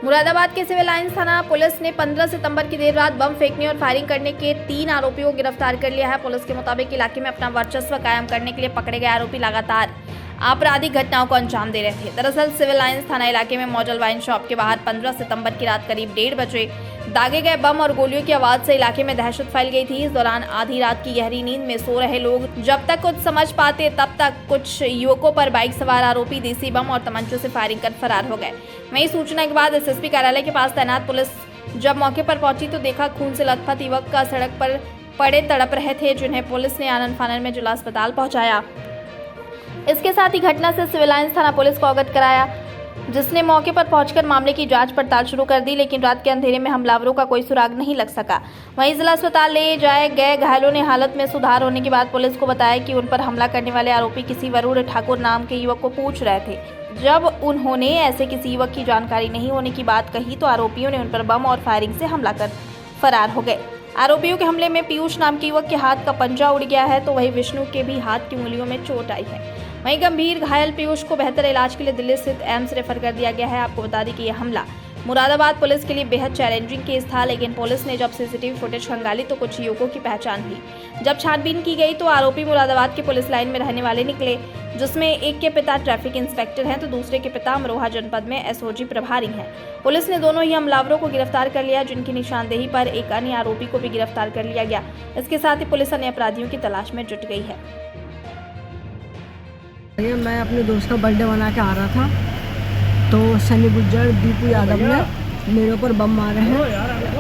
मुरादाबाद के civil lines थाना police ने 15 सितंबर की देर रात बम फेंकने और फायरिंग करने के 3 आरोपियों को गिरफ्तार कर लिया है। पुलिस के मुताबिक इलाके में अपना वर्चस्व कायम करने के लिए पकड़े गए आरोपी लगातार आपराधिक घटनाओं को अंजाम दे रहे थे। दरअसल सिविल लाइंस थाना इलाके में मौजूद वाइन शॉप के बाहर 15 सितंबर की रात करीब 1:30 बजे दागे गए बम और गोलियों की आवाज से इलाके में दहशत फैल गई थी। इस दौरान आधी रात की गहरी नींद में सो रहे लोग जब तक कुछ समझ पाते तब तक कुछ युवकों पर बाइक सवार आरोपी देसी बम और तमंचों से फायरिंग कर फरार हो गए। वहीं सूचना के बाद एसएसपी कार्यालय के पास तैनात पुलिस जब मौके पर पहुंची तो देखा खून से लथपथ युवक का सड़क पर पड़े तड़प रहे थे, जिन्हें पुलिस ने आनन फानन में जिला अस्पताल पहुंचाया। इसके साथ ही घटना से सिविल लाइंस थाना पुलिस को अवगत कराया, जिसने मौके पर पहुंचकर मामले की जांच पड़ताल शुरू कर दी, लेकिन रात के अंधेरे में हमलावरों का कोई सुराग नहीं लग सका। वहीं जिला अस्पताल ले जाए गए घायलों ने हालत में सुधार होने के बाद पुलिस को बताया कि उन पर हमला करने वाले आरोपी किसी वरुण ठाकुर नाम के युवक को पूछ रहे थे। जब उन्होंने ऐसे किसी युवक की जानकारी नहीं होने की बात कही तो आरोपियों ने उन पर बम और फायरिंग से हमला कर फरार हो गए। आरोपियों के हमले में पीयूष नाम के युवक के हाथ का पंजा उड़ गया है, तो वहीं विष्णु के भी हाथ की उंगलियों में चोट आई है। वहीं गंभीर घायल पीयूष को बेहतर इलाज के लिए दिल्ली स्थित एम्स रेफर कर दिया गया है। आपको बता दें कि यह हमला मुरादाबाद पुलिस के लिए बेहद चैलेंजिंग केस था, लेकिन पुलिस ने जब सीसीटीवी फुटेज खंगाली तो कुछ युवकों की पहचान हुई। जब छानबीन की गई तो आरोपी मुरादाबाद के पुलिस लाइन में रहने वाले निकले, जिसमें एक के पिता ट्रैफिक इंस्पेक्टर हैं तो दूसरे के पिता अमरोहा जनपद में एसओजी प्रभारी हैं। पुलिस ने दोनों ही हमलावरों को गिरफ्तार कर लिया, जिनकी निशानदेही पर एक अन्य आरोपी को भी गिरफ्तार कर लिया गया। इसके साथ ही पुलिस अन्य अपराधियों की तलाश में जुट गई है। मैं अपने दोस्त का बर्थडे मना के आ रहा था तो सनी गुज्जर दीपू यादव ने मेरे ऊपर बम मारे हैं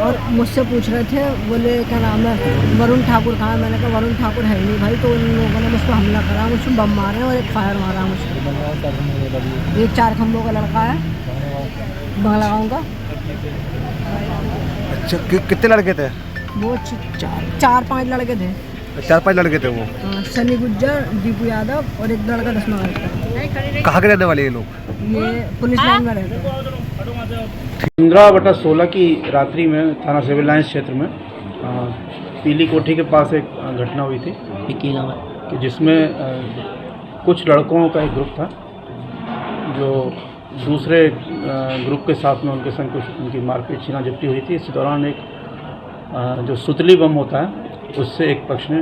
और मुझसे पूछ रहे थे, बोले क्या नाम है वरुण ठाकुर कहाँ है। मैंने कहा वरुण ठाकुर है नहीं भाई। तो उन लोगों ने मुझको हमला करा, मुझको बम मारे और एक फायर मारा मुझको। एक 4 खंभों का लड़का है बंगला गाँव का। अच्छा, कितने लड़के थे वो 4-5 लड़के थे। 4-5 लड़के थे वो। सनी गुज्जर, दीपू यादव और एक लड़का 10 का। कहाँ के रहने वाले ये लोग? ये पुलिस लाइन में रहते हैं। 15/16 की रात्रि में थाना सिविल लाइंस क्षेत्र में पीली कोठी के पास एक घटना हुई थी कि जिसमें कुछ लड़कों का एक ग्रुप था जो दूसरे ग्रुप के साथ में उनके संग कुछ उनकी मारपीट छीना झपटी हुई थी। इस दौरान एक जो सुतली बम होता है उससे एक पक्ष ने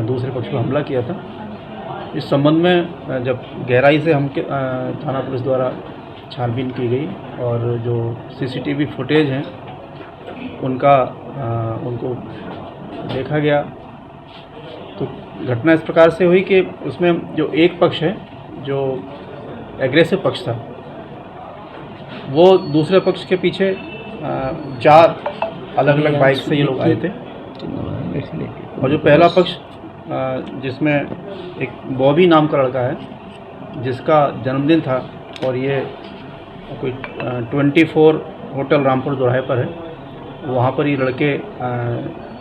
दूसरे पक्ष पर हमला किया था। इस संबंध में जब गहराई से हम थाना पुलिस द्वारा छानबीन की गई और जो सीसीटीवी फुटेज हैं उनको देखा गया तो घटना इस प्रकार से हुई कि उसमें जो एक पक्ष है जो एग्रेसिव पक्ष था वो दूसरे पक्ष के पीछे 4 अलग अलग बाइक से ये लोग आए थे और जो पहला पक्ष जिसमें एक बॉबी नाम का लड़का है जिसका जन्मदिन था और ये कोई 24 होटल रामपुर दोराहे पर है, वहाँ पर ये लड़के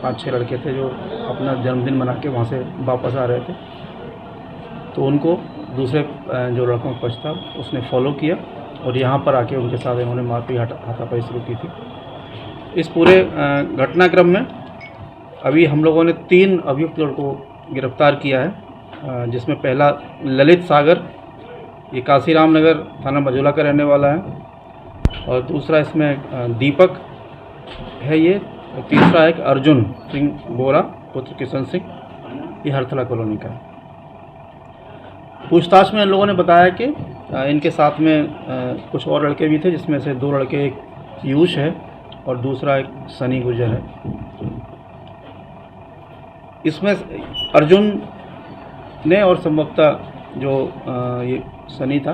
5-6 लड़के थे जो अपना जन्मदिन मना के वहाँ से वापस आ रहे थे। तो उनको दूसरे जो लड़कों का पक्ष था उसने फॉलो किया और यहाँ पर आके उनके साथ इन्होंने मारपीट हाथापाई शुरू की थी। इस पूरे घटनाक्रम में अभी हम लोगों ने 3 अभियुक्त लड़कों को गिरफ्तार किया है, जिसमें पहला ललित सागर, ये काशीराम नगर थाना मझौला का रहने वाला है और दूसरा इसमें दीपक है ये, और तीसरा एक अर्जुन सिंह बोरा पुत्र किशन सिंह, ये हरथला कॉलोनी का है। पूछताछ में इन लोगों ने बताया कि इनके साथ में कुछ और लड़के भी थे, जिसमें से 2 लड़के, एक पीयूष है और दूसरा एक सनी गुजर है। इसमें अर्जुन ने और संभवतः जो ये सनी था,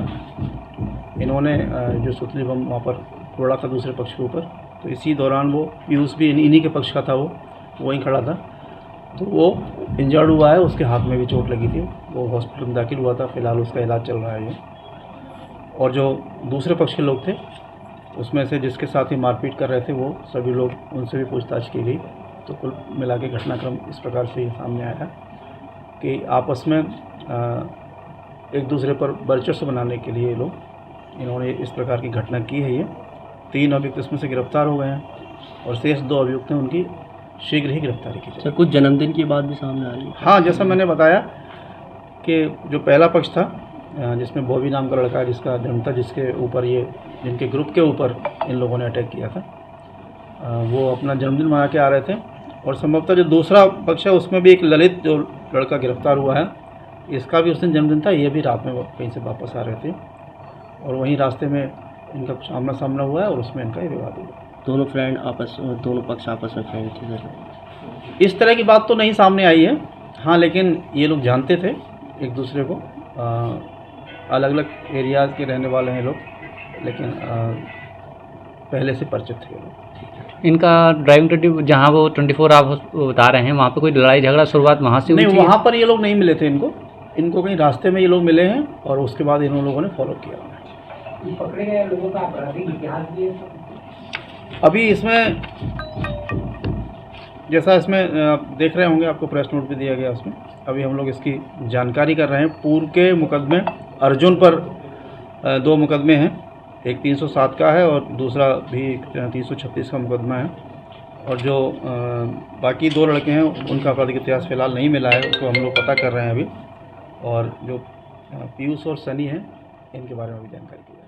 इन्होंने जो सुतली बम वहाँ पर फोड़ा था दूसरे पक्ष के ऊपर, तो इसी दौरान वो पीयूष भी इन्हीं के पक्ष का था, वो वहीं खड़ा था, तो वो इंजर्ड हुआ है, उसके हाथ में भी चोट लगी थी, वो हॉस्पिटल में दाखिल हुआ था, फिलहाल उसका इलाज चल रहा है ये। और जो दूसरे पक्ष के लोग थे उसमें से जिसके साथ ही मारपीट कर रहे थे वो सभी लोग, उनसे भी पूछताछ की गई। तो कुल मिला के घटनाक्रम इस प्रकार से सामने आया कि आपस में एक दूसरे पर वर्चस्व बनाने के लिए इन्होंने इस प्रकार की घटना की है। ये 3 अभियुक्त इसमें से गिरफ्तार हो गए हैं और शेष 2 अभियुक्त हैं, उनकी शीघ्र ही गिरफ्तारी की जाए। कुछ जन्मदिन की बात भी सामने आ रही है। हाँ, जैसा मैंने बताया कि जो पहला पक्ष था जिसमें बॉबी नाम का लड़का है जिसका जन्म था, जिसके ऊपर ये जिनके ग्रुप के ऊपर इन लोगों ने अटैक किया था, वो अपना जन्मदिन मना के आ रहे थे। और संभवतः जो दूसरा पक्ष है उसमें भी एक ललित जो लड़का गिरफ्तार हुआ है, इसका भी उस दिन जन्मदिन था। ये भी रात में कहीं से वापस आ रहे थे और वहीं रास्ते में इनका आमना सामना हुआ है और उसमें इनका ये विवाद हुआ। दोनों पक्ष आपस में फ्रेंड थे सर? इस तरह की बात तो नहीं सामने आई है, हाँ, लेकिन ये लोग जानते थे एक दूसरे को। अलग अलग एरियाज़ के रहने वाले हैं लोग, लेकिन पहले से परिचित थे ये लोग। इनका ड्राइविंग ड्यूटी जहाँ वो 24 आवर्स बता रहे हैं, वहाँ पे कोई लड़ाई झगड़ा शुरुआत वहाँ से हुई थी? नहीं, वहाँ पर ये लोग नहीं मिले थे। इनको कहीं रास्ते में ये लोग मिले हैं और उसके बाद इन लोगों ने फॉलो किया। पकड़े गए लोगों का आपराधिक इतिहास भी है? अभी इसमें जैसा इसमें आप देख रहे होंगे, आपको प्रेस नोट भी दिया गया उसमें। अभी हम लोग इसकी जानकारी कर रहे हैं। पूर्व के मुकदमे अर्जुन पर 2 मुकदमे हैं, एक 307 का है और दूसरा भी 336 का मुकदमा है। और जो बाकी 2 लड़के हैं उनका आपराधिक इतिहास फ़िलहाल नहीं मिला है, उसको हम लोग पता कर रहे हैं अभी। और जो पीयूष और सनी हैं, इनके बारे में भी जानकारी दी जाए।